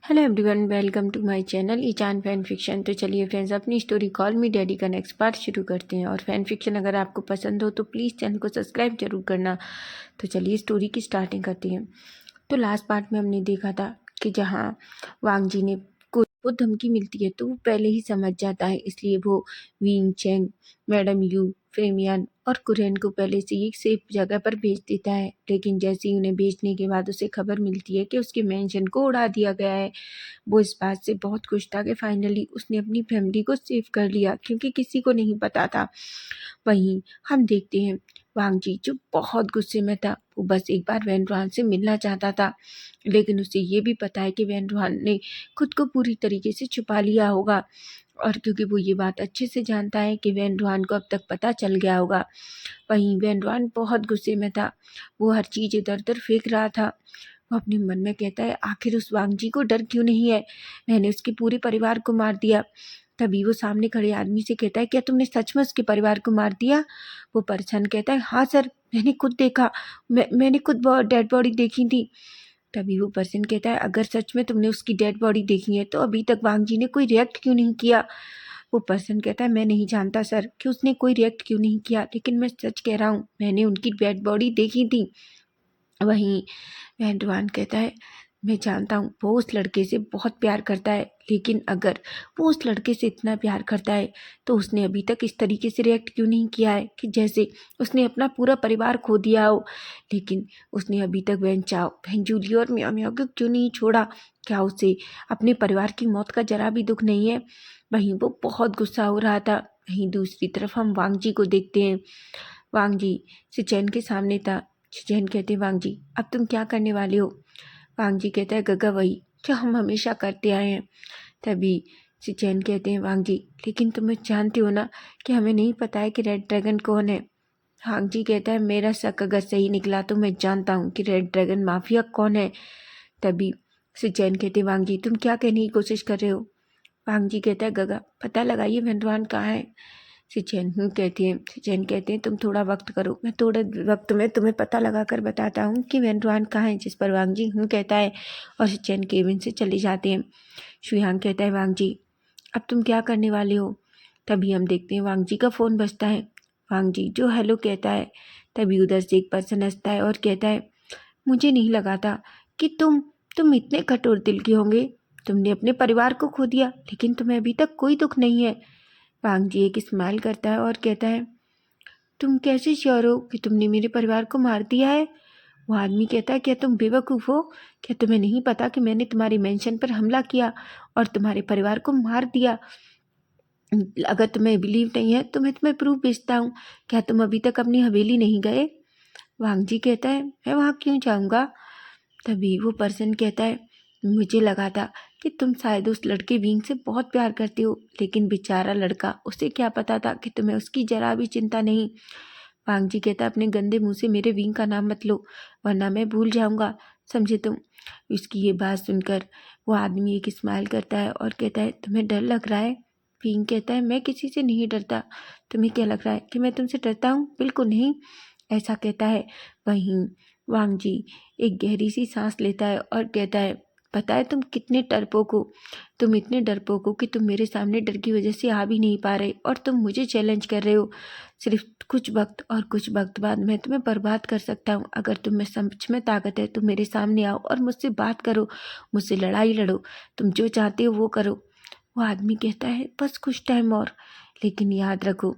Hello everyone, welcome to my channel ईचान fan fiction. तो चलिए फ्रेंड्स, अपनी स्टोरी कॉल मी डैडी का नेक्स्ट पार्ट शुरू करते हैं। और फैन फिक्शन अगर आपको पसंद हो तो प्लीज़ चैनल को सब्सक्राइब जरूर करना। तो चलिए स्टोरी की स्टार्टिंग करते हैं। तो लास्ट पार्ट में हमने देखा था कि जहाँ वांग जी ने को धमकी मिलती है तो वो पहले ही समझ जाता है, इसलिए वो विंग चेंग, मैडम यू, फेमियन और कुरेन को पहले से ही सेफ जगह पर भेज देता है। लेकिन जैसे ही उन्हें भेजने के बाद उसे खबर मिलती है कि उसके मेंशन को उड़ा दिया गया है, वो इस बात से बहुत खुश था कि फाइनली उसने अपनी फैमिली को सेव कर लिया, क्योंकि किसी को नहीं पता था। वहीं हम देखते हैं वांग जी जो बहुत गुस्से में था। वो बस एक बार वैन रुआन से मिलना चाहता था, लेकिन उसे ये भी पता है कि वैन रुआन ने खुद को पूरी तरीके से छुपा लिया होगा। और क्योंकि वो ये बात अच्छे से जानता है कि वैन रुआन को अब तक पता चल गया होगा। वहीं वैन रुआन बहुत गुस्से में था। वो हर चीज़ इधर उधर फेंक रहा था। वो अपने मन में कहता है, आखिर उस वांग जी को डर क्यों नहीं है? मैंने उसके पूरे परिवार को मार दिया। तभी वो सामने खड़े आदमी से कहता है, क्या तुमने सच में उसके परिवार को मार दिया? वो पर्सन कहता है, हाँ सर, मैंने खुद देखा। मैंने खुद डेड बॉडी देखी थी। तभी वो पर्सन कहता है, अगर सच में तुमने उसकी डेड बॉडी देखी है तो अभी तक वांग जी ने कोई रिएक्ट क्यों नहीं किया? वो पर्सन कहता है, मैं नहीं जानता सर कि उसने कोई रिएक्ट क्यों नहीं किया, लेकिन मैं सच कह रहा हूँ, मैंने उनकी डेड बॉडी देखी थी। वहीं वैन कहता है, मैं जानता हूँ वो उस लड़के से बहुत प्यार करता है, लेकिन अगर वो उस लड़के से इतना प्यार करता है तो उसने अभी तक इस तरीके से रिएक्ट क्यों नहीं किया है कि जैसे उसने अपना पूरा परिवार खो दिया हो। लेकिन उसने अभी तक वैन चाओ, बहन जूली और मियाँ मियाँ को क्यों नहीं छोड़ा? क्या उसे अपने परिवार की मौत का जरा भी दुख नहीं है? वहीं वो बहुत गुस्सा हो रहा था। वहीं दूसरी तरफ हम वांग जी को देखते हैं। वांग जी सिचैन के सामने था। सिचैन कहते, वांग जी अब तुम क्या करने वाले हो? वांग जी कहता है, गगा वही जो हम हमेशा करते आए हैं। तभी सिचैन कहते हैं, वांग जी लेकिन तुम्हें जानते हो ना कि हमें नहीं पता है कि रेड ड्रैगन कौन है। वांग जी कहता है, मेरा शक अगर सही निकला तो मैं जानता हूँ कि रेड ड्रैगन माफिया कौन है। तभी सिचैन कहते, वांग जी तुम क्या कहने की कोशिश कर रहे हो? वांग जी कहता है, गगा पता लगाइए वनरान कहाँ है। सिचैन कहते हैं, तुम थोड़ा वक्त करो, मैं थोड़े वक्त में तुम्हें पता लगा कर बताता हूँ कि वनरान कहाँ है। जिस पर वांग जी कहता है और सिचैन केबिन से चले जाते हैं। शुयांग कहता है, वांग जी अब तुम क्या करने वाले हो? तभी हम देखते हैं वांग जी का फ़ोन बजता है। वांग जी जो हेलो कहता है, तभी उधर से एक पर्सन हंसता है और कहता है, मुझे नहीं लगा था कि तुम इतने कठोर दिल के होंगे। तुमने अपने परिवार को खो दिया, लेकिन तुम्हें अभी तक कोई दुख नहीं है। वांग जी एक स्माइल करता है और कहता है, तुम कैसे श्योर हो कि तुमने मेरे परिवार को मार दिया है? वो आदमी कहता है, क्या तुम बेवकूफ़ हो? क्या तुम्हें नहीं पता कि मैंने तुम्हारी मेंशन पर हमला किया और तुम्हारे परिवार को मार दिया? अगर तुम्हें बिलीव नहीं है तो मैं तुम्हें प्रूफ भेजता हूँ। क्या तुम अभी तक अपनी हवेली नहीं गए? वांग जी कहता है, मैं वहाँ क्यों जाऊँगा? तभी वो पर्सन कहता है, मुझे लगा था कि तुम शायद उस लड़के विंग से बहुत प्यार करते हो, लेकिन बेचारा लड़का, उसे क्या पता था कि तुम्हें उसकी जरा भी चिंता नहीं। वांग जी कहता है, अपने गंदे मुंह से मेरे विंग का नाम मत लो, वरना मैं भूल जाऊंगा, समझे तुम? उसकी ये बात सुनकर वो आदमी एक स्माइल करता है और कहता है, तुम्हें डर लग रहा है? विंग कहता है, मैं किसी से नहीं डरता। तुम्हें क्या लग रहा है कि मैं तुमसे डरता हूँ? बिल्कुल नहीं, ऐसा कहता है। वहीं वांग जी एक गहरी सी सांस लेता है और कहता है, पता है तुम कितने डरपोक हो? तुम इतने डरपोक हो कि तुम मेरे सामने डर की वजह से आ भी नहीं पा रहे और तुम मुझे चैलेंज कर रहे हो। सिर्फ कुछ वक्त और कुछ वक्त बाद मैं तुम्हें बर्बाद कर सकता हूँ। अगर तुम में सच में ताकत है तो मेरे सामने आओ और मुझसे बात करो, मुझसे लड़ाई लड़ो, तुम जो चाहते हो वो करो। वो आदमी कहता है, बस कुछ टाइम और, लेकिन याद रखो।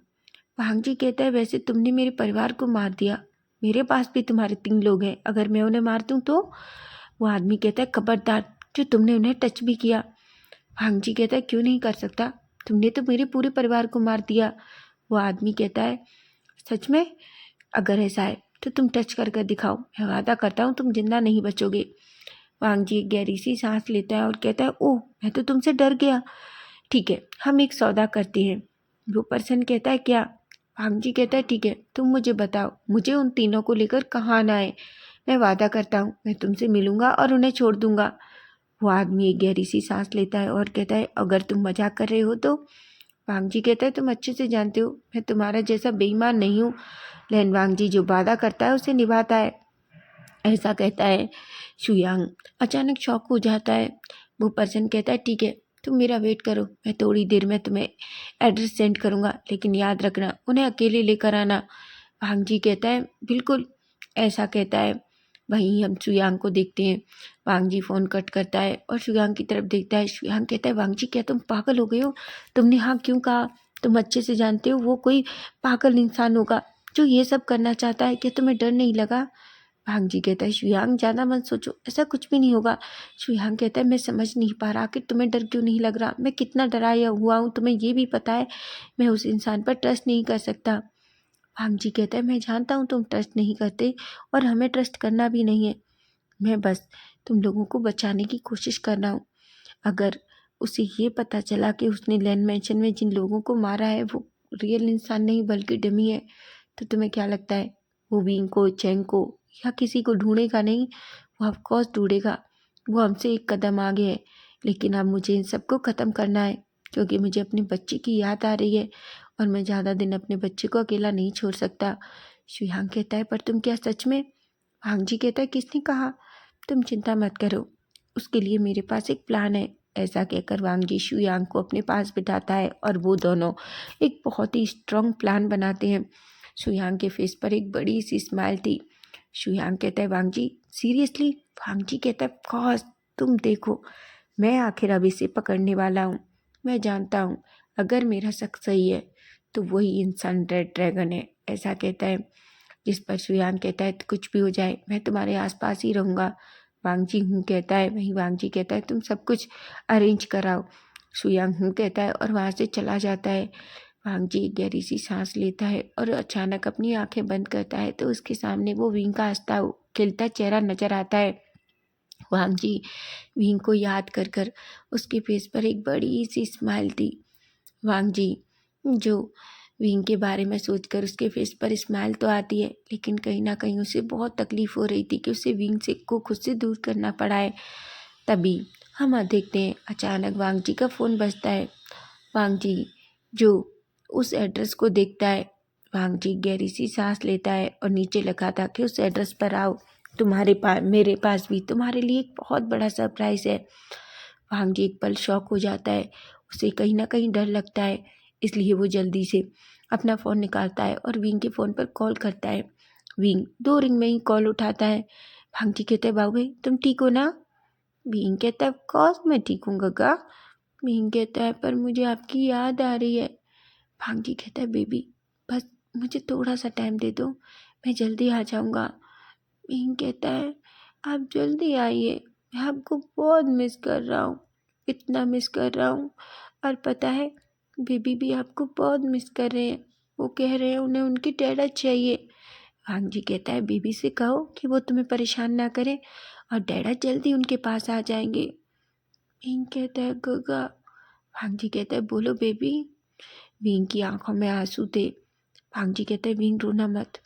वांग जी कहता है, वैसे तुमने मेरे परिवार को मार दिया, मेरे पास भी तुम्हारे 3 लोग हैं, अगर मैं उन्हें मार दूं तो? वो आदमी कहता है, खबरदार जो तुमने उन्हें टच भी किया। वांग जी कहता है, क्यों नहीं कर सकता? तुमने तो मेरे पूरे परिवार को मार दिया। वो आदमी कहता है, सच में? अगर ऐसा है तो तुम टच कर दिखाओ, मैं वादा करता हूँ तुम जिंदा नहीं बचोगे। वांग जी एक गहरी सी सांस लेता है और कहता है, ओह मैं तो तुमसे डर गया। ठीक है, हम एक सौदा करते हैं। वो पर्सन कहता है, क्या? वांग जी कहता है, ठीक है, तुम मुझे बताओ मुझे उन तीनों को लेकर कहाँ आना है। मैं वादा करता हूँ मैं तुमसे मिलूंगा और उन्हें छोड़ दूंगा। वो आदमी एक गहरी सी सांस लेता है और कहता है, अगर तुम मजाक कर रहे हो तो? वांग जी कहता है, तुम अच्छे से जानते हो मैं तुम्हारा जैसा बेईमान नहीं हूँ। लेकिन वांग जी जो वादा करता है उसे निभाता है। ऐसा कहता है शुयांग। अचानक शॉक हो जाता है। वो पर्सन कहता है ठीक है, तुम मेरा वेट करो, मैं थोड़ी देर में तुम्हें एड्रेस सेंड करूँगा, लेकिन याद रखना उन्हें अकेले लेकर आना। वांग जी कहता है बिल्कुल। ऐसा कहता है। वहीं हम शुयांग को देखते हैं। वांग जी फ़ोन कट करता है और शुयांग की तरफ देखता है। शुयांग कहता है वांग जी क्या तुम पागल हो गए हो? तुमने हाँ क्यों कहा? तुम अच्छे से जानते हो वो कोई पागल इंसान होगा जो ये सब करना चाहता है। क्या तुम्हें डर नहीं लगा? वांग जी कहता है शुयांग ज़्यादा मत सोचो, ऐसा कुछ भी नहीं होगा। शुयांग कहता है मैं समझ नहीं पा रहा कि तुम्हें डर क्यों नहीं लग रहा। मैं कितना डराया हुआ हूँ तुम्हें ये भी पता है। मैं उस इंसान पर ट्रस्ट नहीं कर सकता। वांग जी कहता है मैं जानता हूँ तुम ट्रस्ट नहीं करते और हमें ट्रस्ट करना भी नहीं है। मैं बस तुम लोगों को बचाने की कोशिश कर रहा हूँ। अगर उसे ये पता चला कि उसने लैंड मैंशन में जिन लोगों को मारा है वो रियल इंसान नहीं बल्कि डमी है, तो तुम्हें क्या लगता है वो विंग को, चेंग को या किसी को ढूंढेगा नहीं? वो ऑफकोर्स ढूंढेगा। वो हमसे एक कदम आगे है। लेकिन अब मुझे इन सबको ख़त्म करना है क्योंकि मुझे अपने बच्चे की याद आ रही है और मैं ज़्यादा दिन अपने बच्चे को अकेला नहीं छोड़ सकता। शुयांग कहता है पर तुम क्या सच में? वांग जी कहता है किसने कहा? तुम चिंता मत करो, उसके लिए मेरे पास एक प्लान है। ऐसा कहकर वांग जी शुयांग को अपने पास बिठाता है और वो दोनों एक बहुत ही स्ट्रॉन्ग प्लान बनाते हैं। शुयांग के फेस पर एक बड़ी सी स्माइल थी। शुयांग कहता है वांग जी सीरियसली? वांग जी कहता है कॉस तुम देखो, मैं आखिर अब इसे पकड़ने वाला हूँ। मैं जानता हूँ अगर मेरा शक सही है तो वही इंसान रेड ड्रैगन है। ऐसा कहता है। जिस पर शुयांग कहता है कुछ भी हो जाए मैं तुम्हारे आसपास ही रहूँगा। वांग जी हूँ कहता है। वहीं वांग जी कहता है तुम सब कुछ अरेंज कराओ। शुयांग हूँ कहता है और वहाँ से चला जाता है। वांग जी गहरी सी सांस लेता है और अचानक अपनी आंखें बंद करता है तो उसके सामने वो विंग का हंसता खिलता चेहरा नजर आता है। वांग जी विंग को याद कर कर उसके फेस पर एक बड़ी सी स्माइल थी। वांग जी जो विंग के बारे में सोचकर उसके फेस पर स्माइल तो आती है, लेकिन कहीं ना कहीं उसे बहुत तकलीफ हो रही थी कि उसे विंग से को खुद से दूर करना पड़ा है। तभी हम देखते हैं अचानक वांग जी का फ़ोन बजता है। वांग जी जो उस एड्रेस को देखता है। वांग जी गहरी सी सांस लेता है और नीचे लिखा था कि उस एड्रेस पर आओ, तुम्हारे पास मेरे पास भी तुम्हारे लिए एक बहुत बड़ा सरप्राइज़ है। वांग जी एक पल शॉक हो जाता है। उसे कहीं ना कहीं डर लगता है, इसलिए वो जल्दी से अपना फ़ोन निकालता है और विंग के फ़ोन पर कॉल करता है। विंग 2 रिंग में ही कॉल उठाता है। वांग जी कहते हैं बाबू भाई तुम ठीक हो ना? विंग कहता है ऑफकोर्स मैं ठीक हूँ गगा। विंग कहता है पर मुझे आपकी याद आ रही है। वांग जी कहता है बेबी बस मुझे थोड़ा सा टाइम दे दो, मैं जल्दी आ जाऊँगा। विंग कहता है आप जल्दी आइए, मैं आपको बहुत मिस कर रहा हूँ, इतना मिस कर रहा हूँ। और पता है बेबी भी आपको बहुत मिस कर रहे हैं, वो कह रहे हैं उन्हें उनकी डैडा चाहिए। वांग जी कहता है बेबी से कहो कि वो तुम्हें परेशान ना करें और डैडा जल्दी उनके पास आ जाएंगे। विंग कहता है गगा। वांग जी कहता है बोलो बेबी। विंग की आंखों में आंसू थे। वांग जी कहते हैं विंग रोना मत।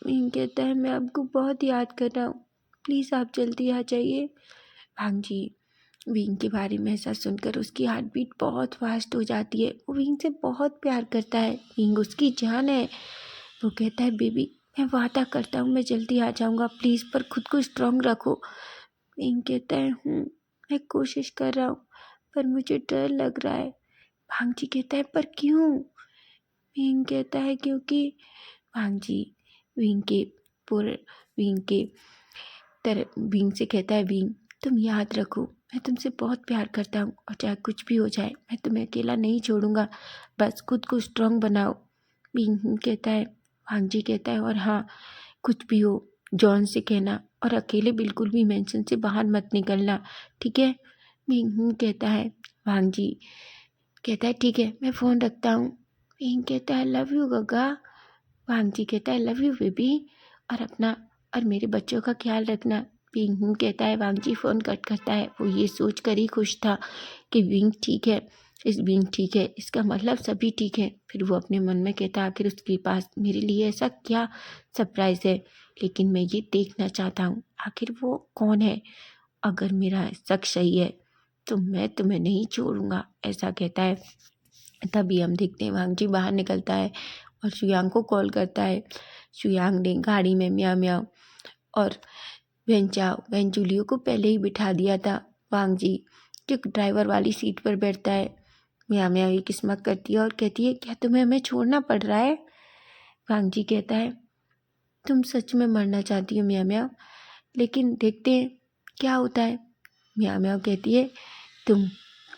विंग कहता है मैं आपको बहुत याद कर रहा हूँ, प्लीज़ आप जल्दी आ जाइए। वांग जी विंग के बारे में ऐसा सुनकर उसकी हार्ट बीट बहुत फास्ट हो जाती है। वो विंग से बहुत प्यार करता है, विंग उसकी जान है। वो कहता है बेबी मैं वादा करता हूँ मैं जल्दी आ जाऊँगा, प्लीज़ पर खुद को स्ट्रांग रखो। विंग कहता है मैं कोशिश कर रहा हूँ पर मुझे डर लग रहा है। वांग जी कहता है पर क्यों? विंग कहता है क्योंकि वांग जी विंग के पूरे विंग के तरह विंग से कहता है विंग तुम याद रखो मैं तुमसे बहुत प्यार करता हूँ और चाहे कुछ भी हो जाए मैं तुम्हें अकेला नहीं छोड़ूंगा, बस खुद को स्ट्रांग बनाओ। विंग कहता है। वांग जी कहता है और हाँ कुछ भी हो जॉन से कहना और अकेले बिल्कुल भी मेंशन से बाहर मत निकलना, ठीक है? विंग कहता है। वांग जी कहता है ठीक है मैं फ़ोन रखता हूँ। विंग कहता है लव यू गगा। वांग जी कहता है लव यू बेबी और अपना और मेरे बच्चों का ख्याल रखना। विंग कहता है। वांग जी फ़ोन कट करता है। वो ये सोच कर ही खुश था कि विंग ठीक है, इस विंग ठीक है इसका मतलब सभी ठीक है। फिर वो अपने मन में कहता आखिर उसके पास मेरे लिए ऐसा क्या सरप्राइज़ है, लेकिन मैं ये देखना चाहता हूँ आखिर वो कौन है। अगर मेरा शक सही है तो मैं तुम्हें नहीं छोड़ूंगा, ऐसा कहता है। तभी हम देखते हैं वांग जी बाहर निकलता है और शुयांग को कॉल करता है। शुयांग ने गाड़ी में म्याऊं म्याऊं और वेंचाओ वेंचुलियो को पहले ही बिठा दिया था। वांग जी जो ड्राइवर वाली सीट पर बैठता है, म्याओ म्याओ एक स्मक करती है और कहती है, क्या तुम्हें हमें छोड़ना पड़ रहा है? वांग जी कहता है, तुम सच में मरना चाहती हो म्याओ म्याओ, लेकिन देखते हैं क्या होता है। म्याओ म्याओ कहती है,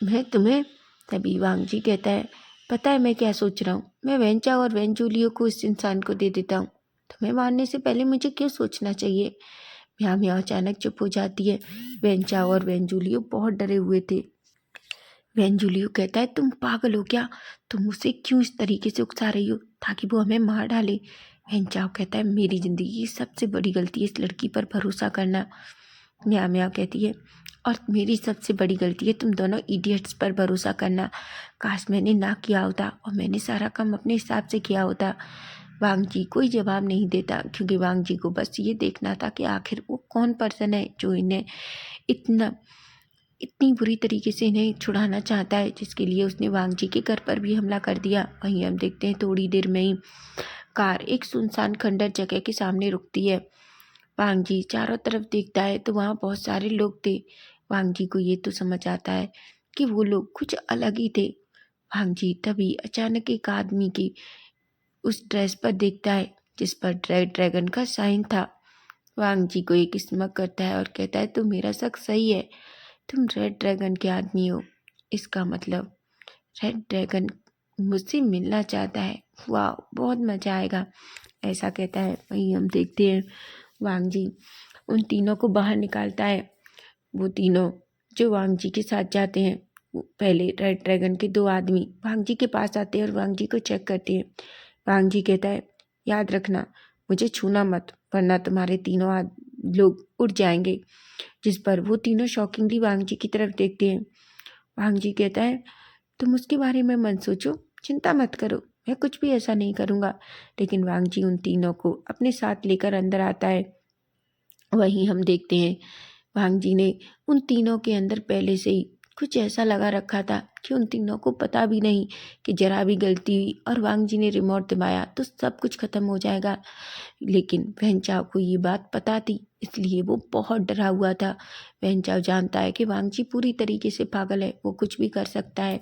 मैं तुम्हें। तभी वांग जी कहता है, पता है मैं क्या सोच रहा हूँ, मैं वेंचाओ और वेंचुलियो को इस इंसान को दे देता हूँ। तुम्हें मारने से पहले मुझे क्यों सोचना चाहिए? म्याओ म्याओ अचानक चुप हो जाती है। वेंचाओ और वेंचुलियो बहुत डरे हुए थे। वेंजुलियो कहता है, तुम पागल हो क्या? तुम उसे क्यों इस तरीके से उकसा रही हो ताकि वो हमें मार डाले? वेंचाओ कहता है, मेरी जिंदगी की सबसे बड़ी गलती है इस लड़की पर भरोसा करना। म्याओ म्याओ कहती है, और मेरी सबसे बड़ी गलती है तुम दोनों इडियट्स पर भरोसा करना। काश मैंने ना किया होता और मैंने सारा काम अपने हिसाब से किया होता। वांग जी कोई जवाब नहीं देता, क्योंकि वांग जी को बस ये देखना था कि आखिर वो कौन पर्सन है जो इन्हें इतनी बुरी तरीके से इन्हें छुड़ाना चाहता है, जिसके लिए उसने वांग जी के घर पर भी हमला कर दिया। वहीं हम देखते हैं थोड़ी देर में ही कार एक सुनसान खंडर जगह के सामने रुकती है। वांग जी चारों तरफ देखता है तो वहाँ बहुत सारे लोग थे। वांग जी को ये तो समझ आता है कि वो लोग कुछ अलग ही थे। वांग जी तभी अचानक एक आदमी की उस ड्रेस पर देखता है जिस पर रेड ड्रैगन का साइन था। वांग जी को एक स्मक करता है और कहता है, तो मेरा शक सही है, तुम रेड ड्रैगन के आदमी हो। इसका मतलब रेड ड्रैगन मुझसे मिलना चाहता है। वाह, बहुत मजा आएगा, ऐसा कहता है। वहीं हम देखते हैं वांग जी उन तीनों को बाहर निकालता है। वो तीनों जो वांग जी के साथ जाते हैं, पहले रेड ड्रैगन के दो आदमी वांग जी के पास आते हैं और वांग जी को चेक करते हैं। वांग जी कहता है, याद रखना मुझे छूना मत, वरना तुम्हारे तीनों लोग उड़ जाएंगे। जिस पर वो तीनों शॉकिंगली वांग जी की तरफ देखते हैं। वांग जी कहता है, तुम उसके बारे में मत सोचो, चिंता मत करो, मैं कुछ भी ऐसा नहीं करूँगा। लेकिन वांग जी उन तीनों को अपने साथ लेकर अंदर आता है। वहीं हम देखते हैं वांग जी ने उन तीनों के अंदर पहले से ही कुछ ऐसा लगा रखा था कि उन तीनों को पता भी नहीं कि जरा भी गलती हुई और वांग जी ने रिमोट दबाया तो सब कुछ खत्म हो जाएगा। लेकिन वेंचाओ को ये बात पता थी, इसलिए वो बहुत डरा हुआ था। वेंचाओ जानता है कि वांग जी पूरी तरीके से पागल है, वो कुछ भी कर सकता है।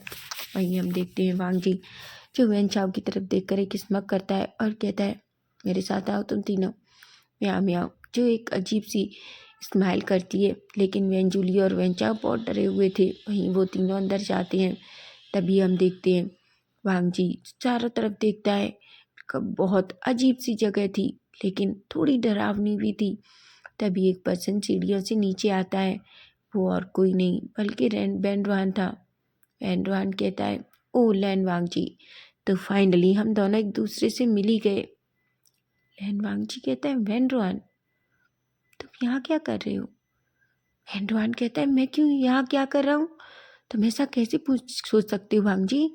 वहीं हम देखते हैं वांग जी जो वेंचाओ की तरफ देखकर एक स्मक करता है और कहता है, मेरे साथ आओ तुम तीनों। म्याओ म्याओ जो एक अजीब सी स्माइल करती है, लेकिन वेंजुली और वेंचाओ बहुत डरे हुए थे। वहीं वो तीनों अंदर जाते हैं। तभी हम देखते हैं वांग जी चारों तरफ देखता है। बहुत अजीब सी जगह थी, लेकिन थोड़ी डरावनी भी थी। तभी एक पर्सन सीढ़ियों से नीचे आता है। वो और कोई नहीं बल्कि बेनरुआन था। बेनरुआन कहता है, ओ लैन वांग जी, तो फाइनली हम दोनों एक दूसरे से मिल ही गए। लैन वांग जी कहता है, बेनरुआन तुम यहाँ क्या कर रहे हो? बेनरुआन कहता है, मैं क्यों यहाँ क्या कर रहा हूँ? तुम ऐसा कैसे सोच सकते हो वांग जी?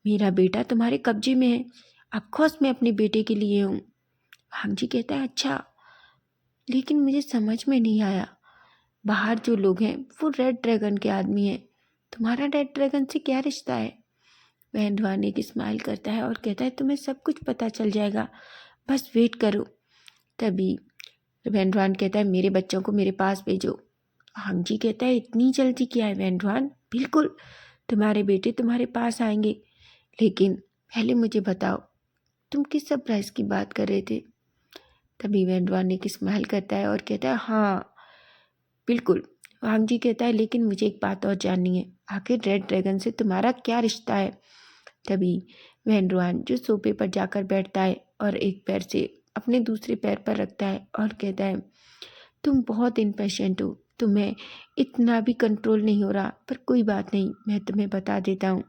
मेरा बेटा तुम्हारे कब्जे में है, ऑफकोर्स मैं अपने बेटे के लिए हूँ। वांग जी कहता है, अच्छा, लेकिन मुझे समझ में नहीं आया, बाहर जो लोग हैं वो रेड ड्रैगन के आदमी हैं, तुम्हारा रेड ड्रैगन से क्या रिश्ता है? बेनरुआन एक स्माइल करता है और कहता है, तुम्हें सब कुछ पता चल जाएगा, बस वेट करो। तभी वेंड्रान कहता है, मेरे बच्चों को मेरे पास भेजो। वांग जी कहता है, इतनी जल्दी क्या है वेंड्रान? बिल्कुल, तुम्हारे बेटे तुम्हारे पास आएंगे, लेकिन पहले मुझे बताओ तुम किस सरप्राइज की बात कर रहे थे? तभी वेंड्रान एक स्माइल करता है और कहता है, हाँ बिल्कुल। वांग जी कहता है, लेकिन मुझे एक बात और जाननी है, आखिर रेड ड्रैगन से तुम्हारा क्या रिश्ता है? तभी वेंड्रान जो सोफे पर जाकर बैठता है और एक पैर से अपने दूसरे पैर पर रखता है और कहता है, तुम बहुत इम्पेशेंट हो, तुम्हें इतना भी कंट्रोल नहीं हो रहा, पर कोई बात नहीं, मैं तुम्हें बता देता हूँ।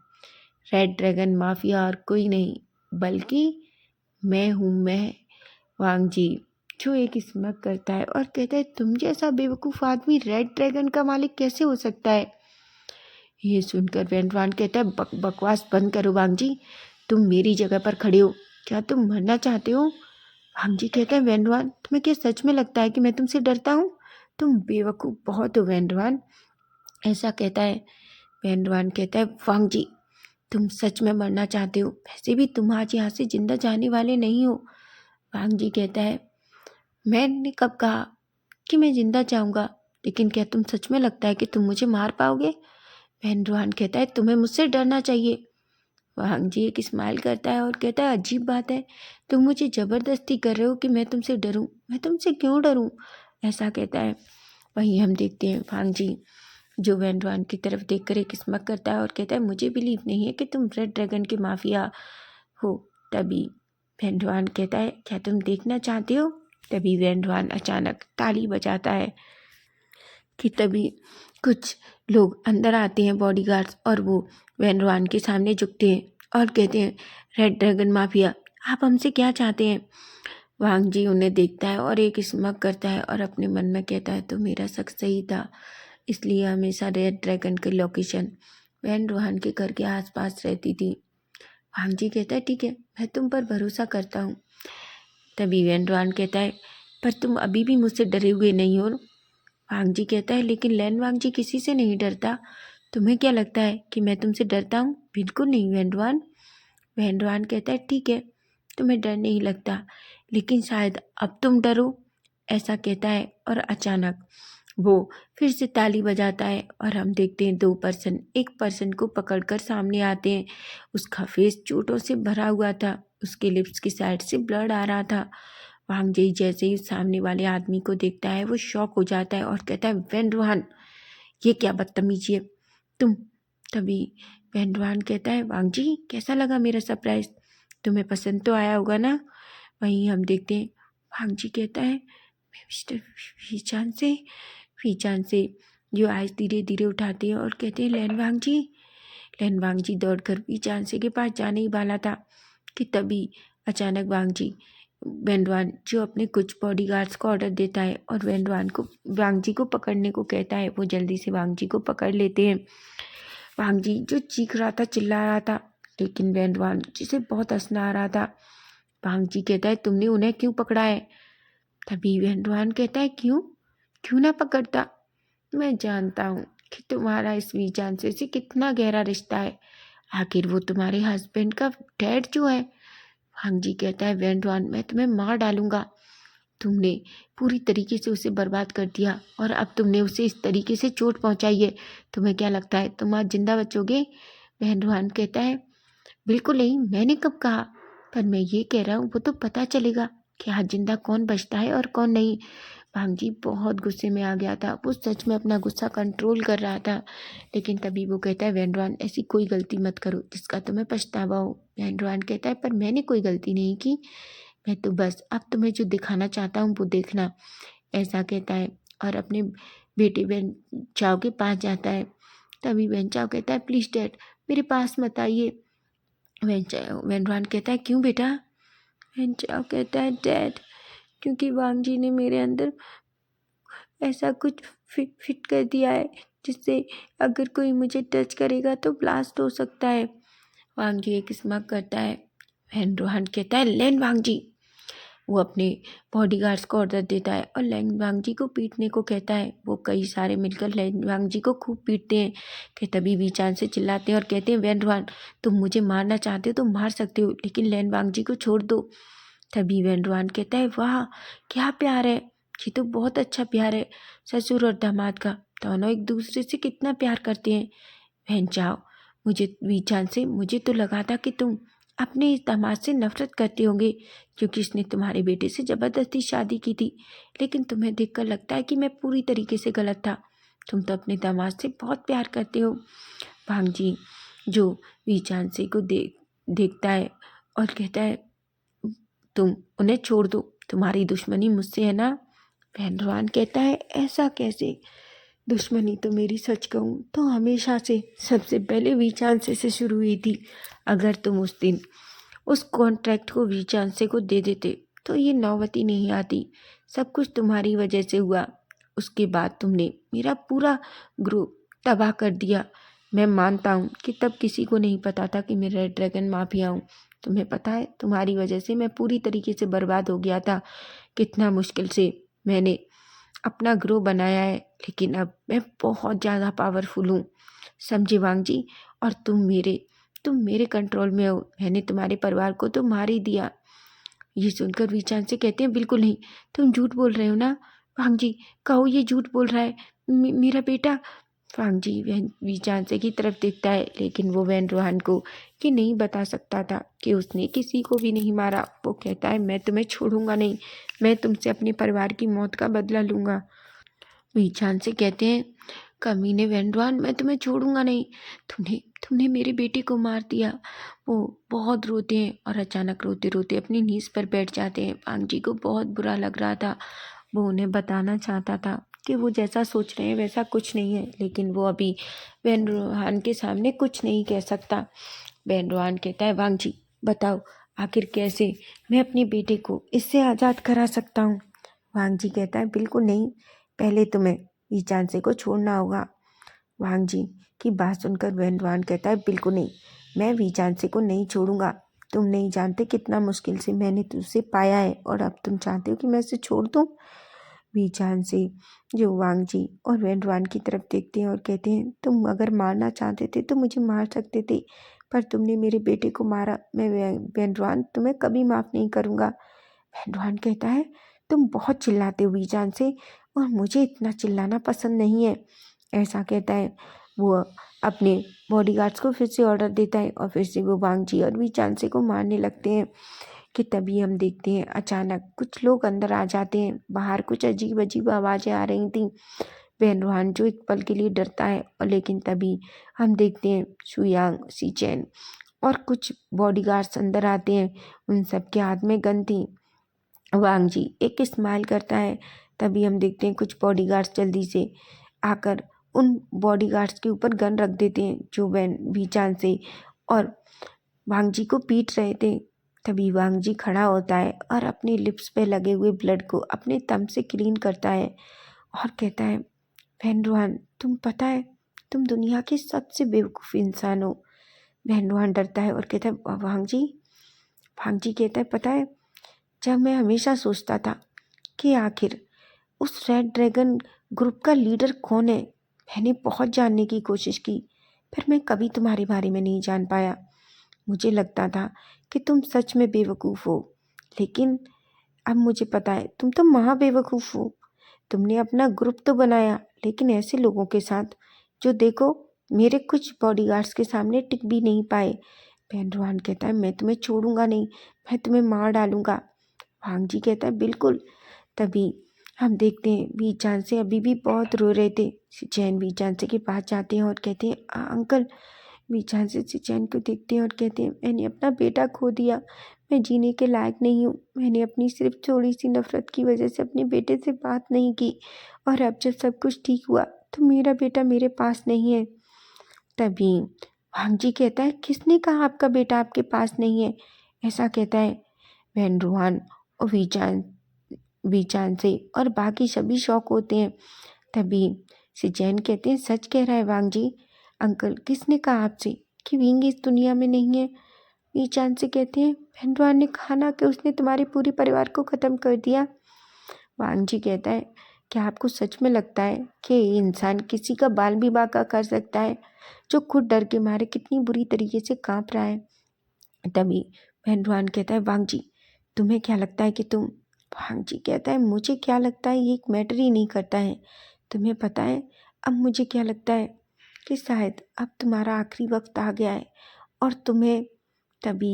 रेड ड्रैगन माफिया और कोई नहीं बल्कि मैं हूँ, मैं। वांग जी जो एक स्मक करता है और कहता है, तुम जैसा बेवकूफ़ आदमी रेड ड्रैगन का मालिक कैसे हो सकता है? ये सुनकर वेंड्रान कहता है, बकवास बंद करो वांग जी, तुम मेरी जगह पर खड़े हो, क्या तुम मरना चाहते हो? वांग जी कहता है, वेंड्रान तुम्हें क्या सच में लगता है कि मैं तुमसे डरता हूँ? तुम बेवकूफ़ बहुत हो वेंड्रान, ऐसा कहता है। वेंड्रान कहता है, वांग जी तुम सच में मरना चाहते हो, वैसे भी तुम आज यहाँ से जिंदा जाने वाले नहीं हो। वांग जी कहता है, मैंने कब कहा कि मैं जिंदा जाऊंगा, लेकिन क्या तुम सच में लगता है कि तुम मुझे मार पाओगे? वैन रुआन कहता है तुम्हें मुझसे डरना चाहिए। वांग जी एक स्माइल करता है और कहता है अजीब बात है, तुम मुझे ज़बरदस्ती कर रहे हो कि मैं तुमसे डरूं। मैं तुमसे क्यों डरूं? ऐसा कहता है। वहीं हम देखते हैं वांग जी जो वैन रुआन की तरफ देखकर एक स्मक करता है और कहता है मुझे बिलीव नहीं है कि तुम रेड ड्रैगन के माफिया हो। तभी वैन रुआन कहता है क्या तुम देखना चाहते हो? तभी वैन रुआन अचानक ताली बजाता है कि तभी कुछ लोग अंदर आते हैं बॉडीगार्ड्स, और वो वैन रुआन के सामने झुकते हैं और कहते हैं रेड ड्रैगन माफिया आप हमसे क्या चाहते हैं? वांग जी उन्हें देखता है और एक स्मग करता है और अपने मन में कहता है तो मेरा शक सही था, इसलिए हमेशा रेड ड्रैगन की लोकेशन वैन रुआन के घर के आसपास रहती थी। वांग जी कहता है ठीक है, मैं तुम पर भरोसा करता हूँ। तभी वैन रुआन कहता है पर तुम अभी भी मुझसे डरे हुए नहीं हो? वांग जी कहता है लेकिन लैन वांग जी किसी से नहीं डरता। तुम्हें क्या लगता है कि मैं तुमसे डरता हूँ? बिल्कुल नहीं वैन रुआन। वैन रुआन कहता है ठीक है, तुम्हें डर नहीं लगता, लेकिन शायद अब तुम डरो। ऐसा कहता है और अचानक वो फिर से ताली बजाता है और हम देखते हैं दो पर्सन एक पर्सन को पकड़कर सामने आते हैं। उसका फेस चोटों से भरा हुआ था, उसके लिप्स की साइड से ब्लड आ रहा था। वांग जी जैसे ही उस सामने वाले आदमी को देखता है वो शॉक हो जाता है और कहता है वैन रुआन ये क्या बदतमीजी है तुम। तभी वैन रुआन कहता है वांग जी कैसा लगा मेरा सरप्राइज? तुम्हें पसंद तो आया होगा ना? वहीं हम देखते हैं वांग जी कहता है मैं मिस्टर फीचान से जो आइस धीरे धीरे उठाते हैं और कहते हैं लैन वांग जी। लैन वांग जी दौड़कर फीचान से के पास जाने ही वाला था कि तभी अचानक वांग जी वैन रुआन जो अपने कुछ बॉडीगार्ड्स को ऑर्डर देता है और वैन रुआन को वांग जी को पकड़ने को कहता है। वो जल्दी से वांग जी को पकड़ लेते हैं। वांग जी जो चीख रहा था चिल्ला रहा था, लेकिन वैन रुआन जिसे बहुत हंसना आ रहा था। वांग जी कहता है तुमने उन्हें क्यों पकड़ा है? तभी वैन रुआन कहता है क्यों क्यों ना पकड़ता, मैं जानता हूँ कि तुम्हारा इस वीजान से कितना गहरा रिश्ता है, आखिर वो तुम्हारे हस्बैंड का डैड जो है। वांग जी कहता है वैन रुआन मैं तुम्हें मार डालूंगा, तुमने पूरी तरीके से उसे बर्बाद कर दिया और अब तुमने उसे इस तरीके से चोट पहुंचाई है, तुम्हें क्या लगता है तुम आज जिंदा बचोगे? वैन रुआन कहता है बिल्कुल नहीं, मैंने कब कहा, पर मैं ये कह रहा हूँ वो तो पता चलेगा कि आज जिंदा कौन बचता है और कौन नहीं। भांग जी बहुत गुस्से में आ गया था, वो सच में अपना गुस्सा कंट्रोल कर रहा था, लेकिन तभी वो कहता है वैन रुआन ऐसी कोई गलती मत करो जिसका तुम्हें पछतावा हो। वैन रुआन कहता है पर मैंने कोई गलती नहीं की, मैं तो बस अब तुम्हें जो दिखाना चाहता हूँ वो देखना। ऐसा कहता है और अपने बेटे वैन चाओ के पास जाता है। तभी वैन चाओ कहता है प्लीज़ डैड मेरे पास मत आइए। वैन रुआन कहता है क्यों बेटा? वैन चाओ कहता है डैड क्योंकि वांग जी ने मेरे अंदर ऐसा कुछ फिट कर दिया है जिससे अगर कोई मुझे टच करेगा तो ब्लास्ट हो सकता है। वांग जी एक स्मग करता है। वैन रुआन कहता है लेन वांग जी। वो अपने बॉडीगार्ड्स को ऑर्डर देता है और लैंग वांग जी को पीटने को कहता है। वो कई सारे मिलकर लैंग वांग जी को खूब पीटते हैं कि तभी वीचान से चिल्लाते हैं और कहते हैं वैन रुआन तुम मुझे मारना चाहते हो तो मार सकते हो, लेकिन लैंग वांग जी को छोड़ दो। तभी वैन रुआन कहता है वाह क्या प्यार है, ये तो बहुत अच्छा प्यार है, ससुर और दामाद का दोनों एक दूसरे से कितना प्यार करते हैं। बहन चाओ मुझे वीचान से मुझे तो लगा था कि तुम अपने इस दामाद से नफरत करते होंगे क्योंकि इसने तुम्हारे बेटे से ज़बरदस्ती शादी की थी, लेकिन तुम्हें देखकर लगता है कि मैं पूरी तरीके से गलत था, तुम तो अपने दामाद से बहुत प्यार करते हो। भांग जी जो वीचान से को देखता है और कहता है तुम उन्हें छोड़ दो, तुम्हारी दुश्मनी मुझसे है ना? वैन रुआन कहता है ऐसा कैसे, दुश्मनी तो मेरी सच कहूँ तो हमेशा से सबसे पहले वीचांसे से शुरू हुई थी। अगर तुम उस दिन उस कॉन्ट्रैक्ट को वीचांसे को दे देते तो ये नौबत ही नहीं आती, सब कुछ तुम्हारी वजह से हुआ। उसके बाद तुमने मेरा पूरा ग्रुप तबाह कर दिया। मैं मानता हूँ कि तब किसी को नहीं पता था कि मैं रेड ड्रैगन माफिया हूँ, तुम्हें पता है तुम्हारी वजह से मैं पूरी तरीके से बर्बाद हो गया था, कितना मुश्किल से मैंने अपना ग्रो बनाया है, लेकिन अब मैं बहुत ज़्यादा पावरफुल हूँ, समझे वांग जी? और तुम मेरे कंट्रोल में हो, मैंने तुम्हारे परिवार को तो मार ही दिया। ये सुनकर वीचान से कहते हैं बिल्कुल नहीं, तुम झूठ बोल रहे हो ना? वांग जी, कहो ये झूठ बोल रहा है, मेरा बेटा। वांग जी वीचांसे की तरफ देखता है, लेकिन वो वैन रोहान को कि नहीं बता सकता था कि उसने किसी को भी नहीं मारा। वो कहता है, मैं तुम्हें छोड़ूंगा नहीं, मैं तुमसे अपने परिवार की मौत का बदला लूंगा। वीचान से कहते हैं, कमीने वैन रोहान, मैं तुम्हें छोड़ूंगा नहीं, तुमने तुमने मेरे बेटे को मार दिया। वो बहुत रोते हैं और अचानक रोते रोते अपनी नीज पर बैठ जाते हैं। वांग जी को बहुत बुरा लग रहा था। वो उन्हें बताना चाहता था कि वो जैसा सोच रहे हैं वैसा कुछ नहीं है, लेकिन वो अभी वैन रोहान के सामने कुछ नहीं कह सकता। वैन रोहान कहता है, वांग जी बताओ, आखिर कैसे मैं अपने बेटे को इससे आज़ाद करा सकता हूँ। वांग जी कहता है, बिल्कुल नहीं, पहले तुम्हें वीचांसे को छोड़ना होगा। वांग जी की बात सुनकर वैन रोहान कहता है, बिल्कुल नहीं, मैं वीचांसे को नहीं छोड़ूंगा। तुम नहीं जानते कितना मुश्किल से मैंने तुझसे पाया है, और अब तुम चाहते हो कि मैं उसे छोड़ दूँ। वीचान से जो वांग जी और वैन रोहान की तरफ देखते हैं और कहते हैं, तुम अगर मारना चाहते थे तो मुझे मार सकते थे, पर तुमने मेरे बेटे को मारा। मैं वैन रोहान तुम्हें कभी माफ़ नहीं करूँगा। वैन रोहान कहता है, तुम बहुत चिल्लाते हो वीचान से, और मुझे इतना चिल्लाना पसंद नहीं है। ऐसा कहता है। वो अपने बॉडीगार्ड्स को फिर से ऑर्डर देता है और फिर से वो वांग जी और वीचांसे को मारने लगते हैं कि तभी हम देखते हैं अचानक कुछ लोग अंदर आ जाते हैं। बाहर कुछ अजीब अजीब आवाज़ें आ रही थी। वैन रोहान जो एक पल के लिए डरता है, और लेकिन तभी हम देखते हैं शुयांग, सीचेन और कुछ बॉडीगार्ड्स अंदर आते हैं। उन सब के हाथ में गन थी। वांग जी एक स्माइल करता है। तभी हम देखते हैं कुछ बॉडीगार्ड्स जल्दी से आकर उन बॉडीगार्ड्स के ऊपर गन रख देते हैं जो वैन वीचान से और वांग जी को पीट रहे थे। तभी वांग जी खड़ा होता है और अपने लिप्स पे लगे हुए ब्लड को अपने तम से क्लीन करता है और कहता है, वैन रोहान, तुम पता है तुम दुनिया के सबसे बेवकूफ़ इंसान हो। वैन रोहान डरता है और कहता है, वांग जी। वांग जी कहता है, पता है जब मैं हमेशा सोचता था कि आखिर उस रेड ड्रैगन ग्रुप का लीडर कौन है, मैंने बहुत जानने की कोशिश की, पर मैं कभी तुम्हारे बारे में नहीं जान पाया। मुझे लगता था कि तुम सच में बेवकूफ़ हो, लेकिन अब मुझे पता है तुम तो महा बेवकूफ़ हो। तुमने अपना ग्रुप तो बनाया, लेकिन ऐसे लोगों के साथ जो देखो मेरे कुछ बॉडीगार्ड्स के सामने टिक भी नहीं पाए। वैन रोहान कहता है, मैं तुम्हें छोड़ूंगा नहीं, मैं तुम्हें मार डालूंगा। वांग जी कहता है, बिल्कुल। तभी हम देखते हैं वीचान से अभी भी बहुत रो रहे थे। चैन वीचान से के पास जाते हैं और कहते हैं, अंकल। वीचान से चैन को देखते हैं और कहते हैं, मैंने अपना बेटा खो दिया, मैं जीने के लायक नहीं हूँ। मैंने अपनी सिर्फ थोड़ी सी नफरत की वजह से अपने बेटे से बात नहीं की, और अब जब सब कुछ ठीक हुआ तो मेरा बेटा मेरे पास नहीं है। तभी वांग जी कहता है, किसने कहा आपका बेटा आपके पास नहीं है? ऐसा कहता है। वैन रोहान और वीचान से और बाकी सभी शौक होते हैं। तभी सिचैन कहते हैं, सच कह रहा है वांग जी। अंकल, किसने कहा आपसे कि विंग इस दुनिया में नहीं है? वीचान से कहते हैं, भंडवान ने कहा ना कि उसने तुम्हारे पूरे परिवार को ख़त्म कर दिया। वांग जी कहता है, क्या आपको सच में लगता है कि ये इंसान किसी का बाल भी बांका कर सकता है, जो खुद डर के मारे कितनी बुरी तरीके से कांप रहा है? तभी भंडवान कहता है, वांग जी, तुम्हें क्या लगता है कि तुम। वांग जी कहता है, मुझे क्या लगता है ये एक मैटर ही नहीं करता है। तुम्हें पता है अब मुझे क्या लगता है कि शायद अब तुम्हारा आखिरी वक्त आ गया है और तुम्हें। तभी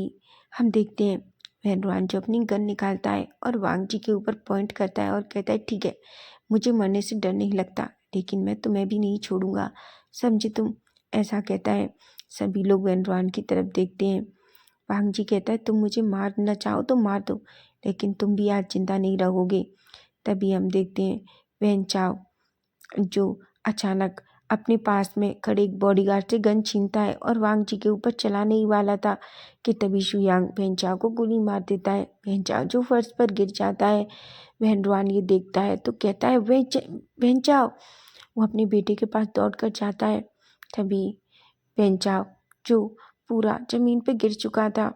हम देखते हैं वैन रोहान जो अपनी गन निकालता है और वांग जी के ऊपर पॉइंट करता है और कहता है, ठीक है, मुझे मरने से डर नहीं लगता, लेकिन मैं तुम्हें भी नहीं छोड़ूंगा, समझे तुम? ऐसा कहता है। सभी लोग वैन रोहान की तरफ देखते हैं। वांग जी कहता है, तुम मुझे मारना चाहो तो मार दो, लेकिन तुम भी आज जिंदा नहीं रहोगे। तभी हम देखते हैं वैन चाओ जो अचानक अपने पास में खड़े एक बॉडीगार्ड से गन छीनता है और वांग जी के ऊपर चलाने ही वाला था कि तभी शुयांग वेंचाओ को गोली मार देता है। वेंचाओ जो फर्श पर गिर जाता है। वैन रोहान ये देखता है तो कहता है, वेंचाओ। वो अपने बेटे के पास दौड़ कर जाता है। तभी वेंचाओ जो पूरा जमीन पे गिर चुका था,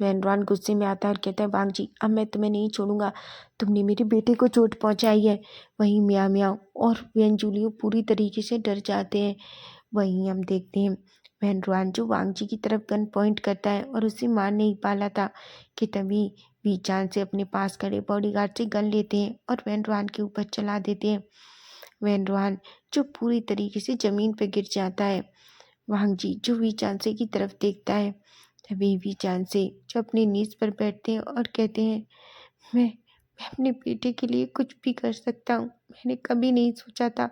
वैन रोहान गुस्से में आता है और कहता है, वांग जी, अब मैं तुम्हें नहीं छोड़ूंगा, तुमने मेरे बेटे को चोट पहुंचाई है। वहीं म्याओ म्याओ और वैन जूलियो पूरी तरीके से डर जाते हैं। वहीं हम देखते हैं वैन रोहान जो वांग जी की तरफ गन पॉइंट करता है और उसे मार नहीं पाला था कि तभी वी चांद से अपने पास खड़े बॉडीगार्ड से गन लेते हैं और वैन रुआन के ऊपर चला देते हैं। वैन रुआन जो पूरी तरीके से ज़मीन पर गिर जाता है। वांग जी जो वी चांसे की तरफ देखता है, तभी वी चांसे जो अपनी नीज पर बैठते हैं और कहते हैं, मैं अपने बेटे के लिए कुछ भी कर सकता हूँ। मैंने कभी नहीं सोचा था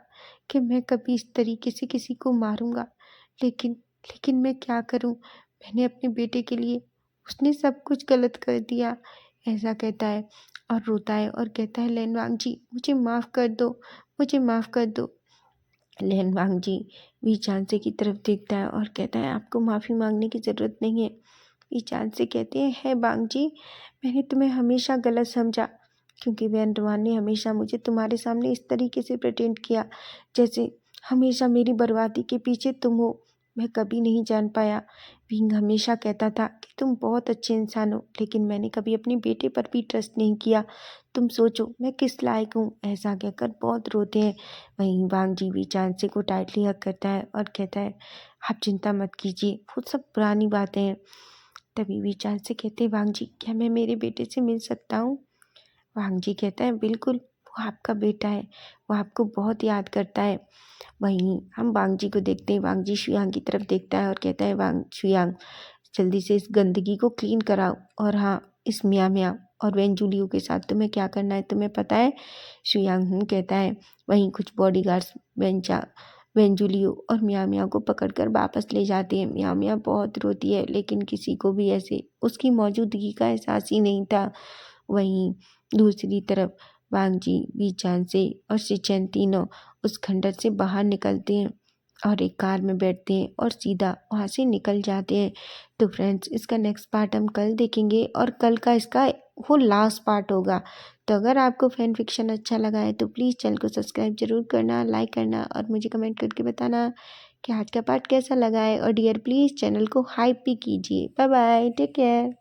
कि मैं कभी इस तरीके से किसी को मारूंगा, लेकिन लेकिन मैं क्या करूँ। मैंने अपने बेटे के लिए, उसने सब कुछ गलत कर दिया। ऐसा कहता है और रोता है और कहता है, लैन वांग जी मुझे माफ़ कर दो, मुझे माफ़ कर दो। लैन वांग जी वी चांसे की तरफ देखता है और कहता है, आपको माफ़ी मांगने की ज़रूरत नहीं है। वी चांसे कहते हैं, है वांग जी, मैंने तुम्हें हमेशा गलत समझा, क्योंकि वैन रुआन ने हमेशा मुझे तुम्हारे सामने इस तरीके से प्रेटेंड किया जैसे हमेशा मेरी बर्बादी के पीछे तुम हो। मैं कभी नहीं जान पाया। विंग हमेशा कहता था कि तुम बहुत अच्छे इंसान हो, लेकिन मैंने कभी अपने बेटे पर भी ट्रस्ट नहीं किया। तुम सोचो मैं किस लायक हूँ। ऐसा कहकर बहुत रोते हैं। वहीं वांग जी वी चांसे को टाइटली हग करता है और कहता है, आप चिंता मत कीजिए, वो सब पुरानी बातें हैं। तभी वी चांसे कहते हैं, वांग जी क्या मैं मेरे बेटे से मिल सकता हूँ। वांग जी कहता है, बिल्कुल, वो आपका बेटा है, वो आपको बहुत याद करता है। वहीं हम वांग जी को देखते हैं। वांग जी शुयांग की तरफ देखता है और कहता है, वांग शुयांग जल्दी से इस गंदगी को क्लीन कराओ, और हाँ इस मियाँ मियाँ और वेंजुलियो के साथ तुम्हें क्या करना है तुम्हें पता है। शुयांग कहता है। वहीं कुछ बॉडीगार्ड्स वेंजुलियो और मियाँ मियाँ को पकड़कर वापस ले जाते हैं। मियाँ मियाँ बहुत रोती है, लेकिन किसी को भी ऐसे उसकी मौजूदगी का एहसास ही नहीं था। वहीं दूसरी तरफ वांग जी वी चांसे और शिचेन तीनों उस खंडर से बाहर निकलते हैं और एक कार में बैठते हैं और सीधा वहाँ से निकल जाते हैं। तो फ्रेंड्स, इसका नेक्स्ट पार्ट हम कल देखेंगे और कल का इसका वो लास्ट पार्ट होगा। तो अगर आपको फैन फिक्शन अच्छा लगा है तो प्लीज़ चैनल को सब्सक्राइब जरूर करना, लाइक करना और मुझे कमेंट करके बताना कि आज का पार्ट कैसा लगा है। और डियर प्लीज़ चैनल को हाइप भी कीजिए। Bye bye, take care.